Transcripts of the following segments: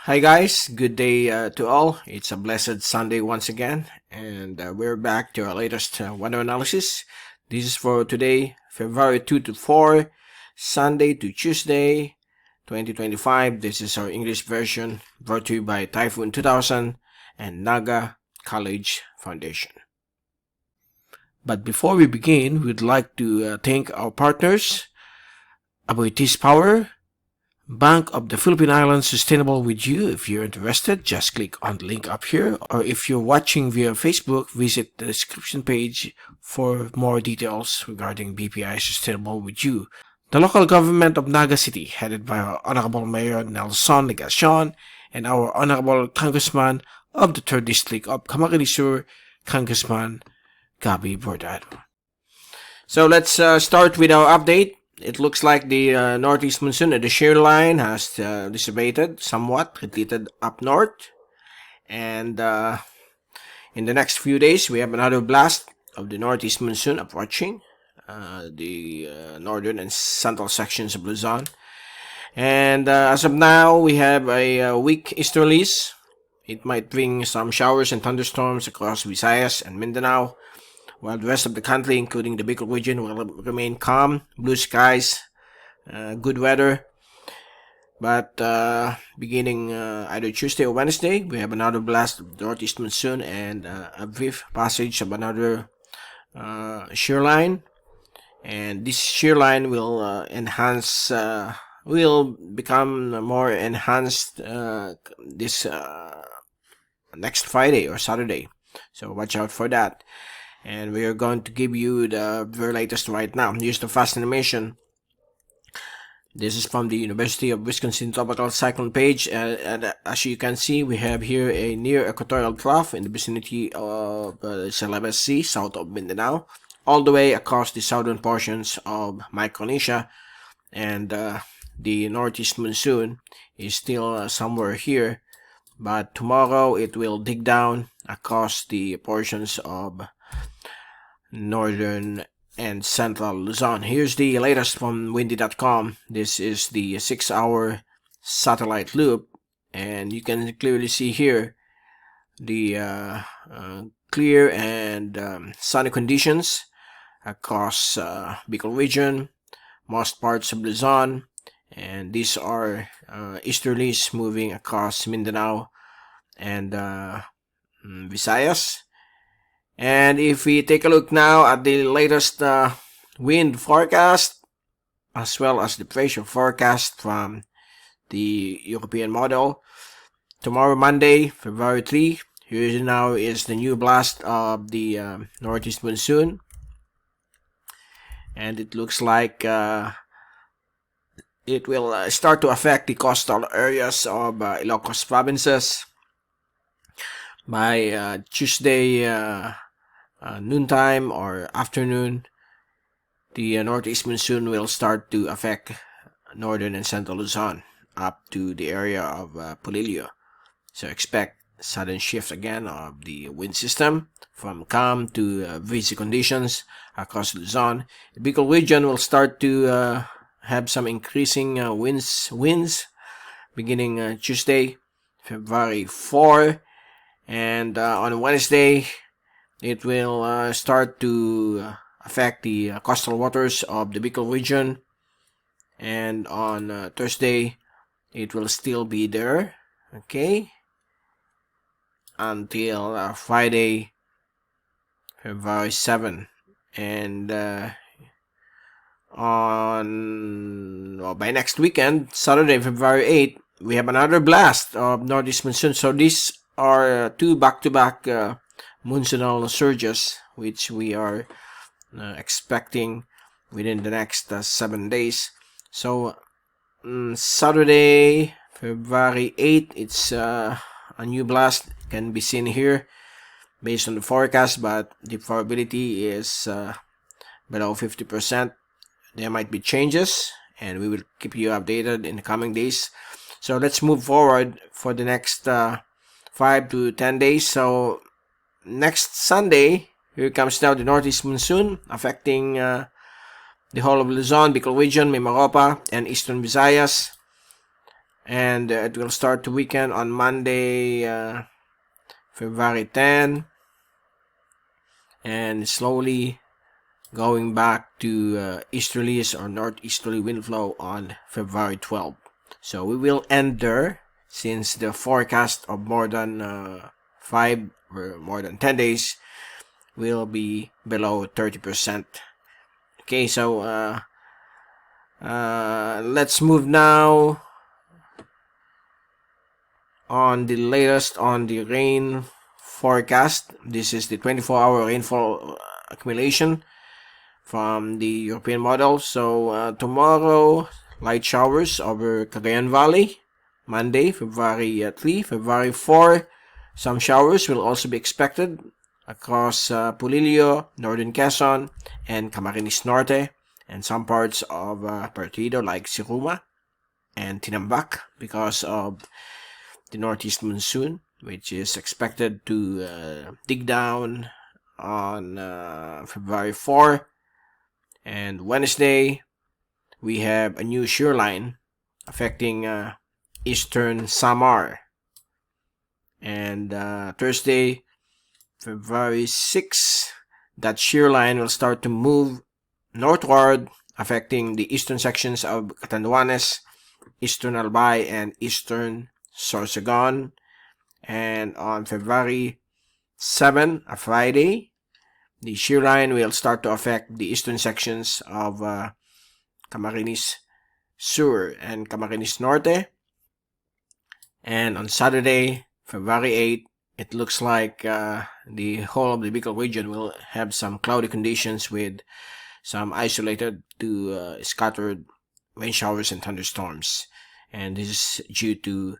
Hi guys, good day to all. It's a blessed Sunday once again, and we're back to our latest weather analysis. This is for today, February 2 to 4, Sunday to Tuesday, 2025. This is our English version brought to you by Typhoon2000 and Naga College Foundation. But before we begin, we'd like to thank our partners, Aboitiz Power, Bank of the Philippine Islands, Sustainable with You. If you're interested, just click on the link up here, or if you're watching via Facebook, visit the description page for more details regarding BPI Sustainable with You. The local government of Naga City, headed by our Honorable Mayor Nelson Legacion and our Honorable Congressman of the 3rd District of Camarines Sur, Congressman Gabi Bordado. So let's start with our update. It looks like the northeast monsoon at the shear line has dissipated somewhat, retreated up north. And in the next few days, we have another blast of the northeast monsoon approaching the northern and central sections of Luzon. And as of now, we have a weak easterlies. It might bring some showers and thunderstorms across Visayas and Mindanao, while the rest of the country, including the Bicol region, will remain calm, blue skies, good weather. But beginning either Tuesday or Wednesday, we have another blast of the northeast monsoon and a brief passage of another shear line. And this shear line will will become more enhanced this next Friday or Saturday. So watch out for that. And we are going to give you the very latest right now. Here's the fast animation. This is from the University of Wisconsin Tropical Cyclone page. And as you can see, we have here a near equatorial trough in the vicinity of Celebes Sea, south of Mindanao, all the way across the southern portions of Micronesia. And the northeast monsoon is still somewhere here. But tomorrow it will dig down across the portions of northern and central Luzon. Here's the latest from windy.com. This is the 6-hour satellite loop, and you can clearly see here the clear and sunny conditions across Bicol region, most parts of Luzon, and these are easterlies moving across Mindanao and Visayas. And if we take a look now at the latest wind forecast, as well as the pressure forecast from the European model, tomorrow Monday, February 3, here now is the new blast of the northeast monsoon. And it looks like it will start to affect the coastal areas of Ilocos provinces by Tuesday noontime or afternoon. The northeast monsoon will start to affect northern and central Luzon up to the area of Polillo. So expect sudden shift again of the wind system from calm to breezy conditions across Luzon. The Bicol region will start to have some increasing winds beginning Tuesday, February 4, and on Wednesday it will start to affect the coastal waters of the Bicol region, and on Thursday it will still be there, okay, until Friday, February 7. And by next weekend, Saturday, February 8, we have another blast of northeast monsoon. So these are two back-to-back monsoonal surges, which we are expecting within the next 7 days. So Saturday, February 8, it's a new blast can be seen here based on the forecast, but the probability is below 50%. There might be changes, and we will keep you updated in the coming days. So let's move forward for the next 5 to 10 days. So next Sunday, here comes now the northeast monsoon affecting the whole of Luzon, Bicol region, Mimaropa, and eastern Visayas. and it will start to weaken on Monday, February 10, and slowly going back to easterlies or northeasterly wind flow on February 12. So we will end there, since the forecast of more than 5 or more than 10 days will be below 30%. Okay, so let's move now on the latest on the rain forecast. This is the 24-hour rainfall accumulation from the European model. So tomorrow, light showers over Cagayan Valley. Monday, February 3. February 4, some showers will also be expected across Pulilio, Northern Quezon, and Camarines Norte, and some parts of Partido like Siruma and Tinambac, because of the northeast monsoon, which is expected to dig down on February 4. And Wednesday, we have a new shear line affecting eastern Samar. And Thursday, February 6, that shear line will start to move northward, affecting the eastern sections of Catanduanes, eastern Albay, and eastern Sorsogon. And on February 7, a Friday, the shear line will start to affect the eastern sections of Camarines Sur and Camarines Norte. And on Saturday, February 8, it looks like the whole of the Bicol region will have some cloudy conditions with some isolated to scattered rain showers and thunderstorms. And this is due to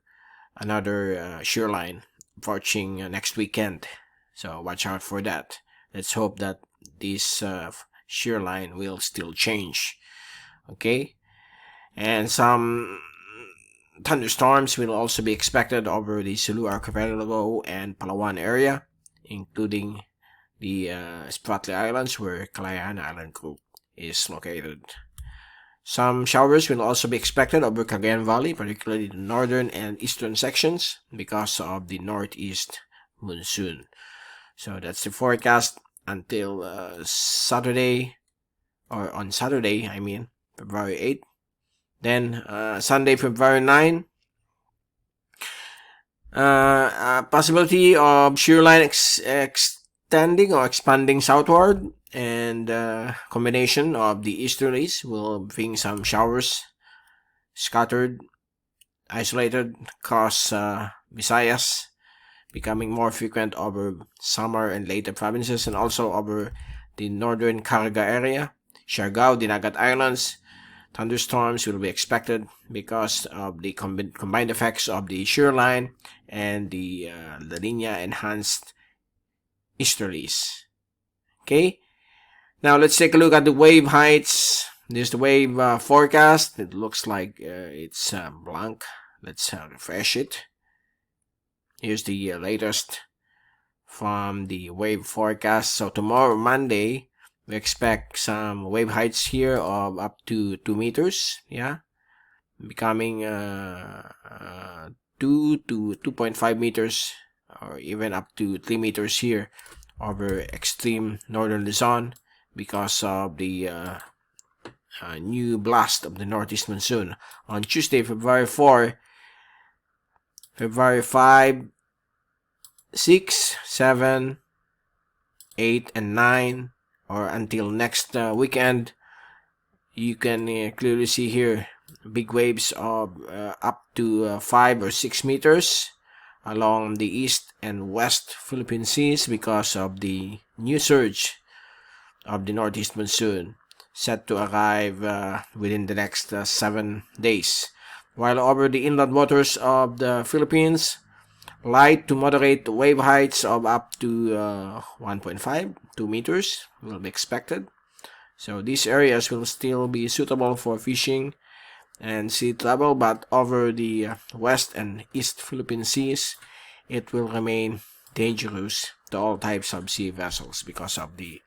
another shear line approaching next weekend. So watch out for that. Let's hope that this shear line will still change. Okay? And some thunderstorms will also be expected over the Sulu Archipelago and Palawan area, including the Spratly Islands, where Kalayaan Island Group is located. Some showers will also be expected over Cagayan Valley, particularly the northern and eastern sections, because of the northeast monsoon. So that's the forecast until Saturday, or on Saturday, February 8. Then Sunday, February 9, possibility of shear line extending or expanding southward, and combination of the easterlies will bring some showers scattered, isolated across Visayas, becoming more frequent over Samar and Leyte provinces, and also over the northern Caraga area, Siargao, Dinagat Islands. Thunderstorms will be expected because of the combined effects of the shear line and the La Nina enhanced easterlies. Okay, now let's take a look at the wave heights. This is the wave forecast. It looks like it's blank. Let's refresh it. Here's the latest from the wave forecast. So tomorrow, Monday, we expect some wave heights here of up to 2 meters, becoming 2 to 2.5 meters, or even up to 3 meters here over extreme northern Luzon, because of the new blast of the northeast monsoon. On Tuesday, February 4, February 5, 6, 7, 8, and 9, or until next weekend, you can clearly see here big waves of up to 5 or 6 meters along the east and west Philippine seas, because of the new surge of the northeast monsoon set to arrive within the next 7 days. While over the inland waters of the Philippines, light to moderate wave heights of up to 1.5, 2 meters will be expected. So these areas will still be suitable for fishing and sea travel, but over the west and east Philippine seas, it will remain dangerous to all types of sea vessels because of the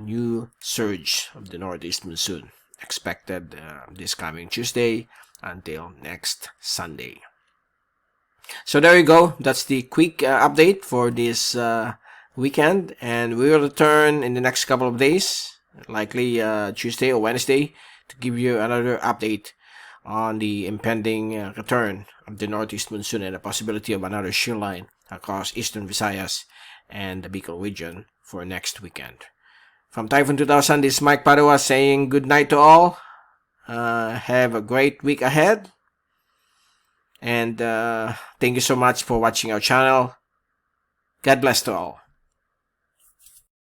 new surge of the northeast monsoon expected this coming Tuesday until next Sunday. So there you go. That's the quick update for this weekend, and we will return in the next couple of days, likely Tuesday or Wednesday, to give you another update on the impending return of the northeast monsoon and the possibility of another shear line across eastern Visayas and the Bicol region for next weekend. From Typhoon2000, this is Mike Padua saying good night to all. Have a great week ahead. And thank you so much for watching our channel. God bless to all.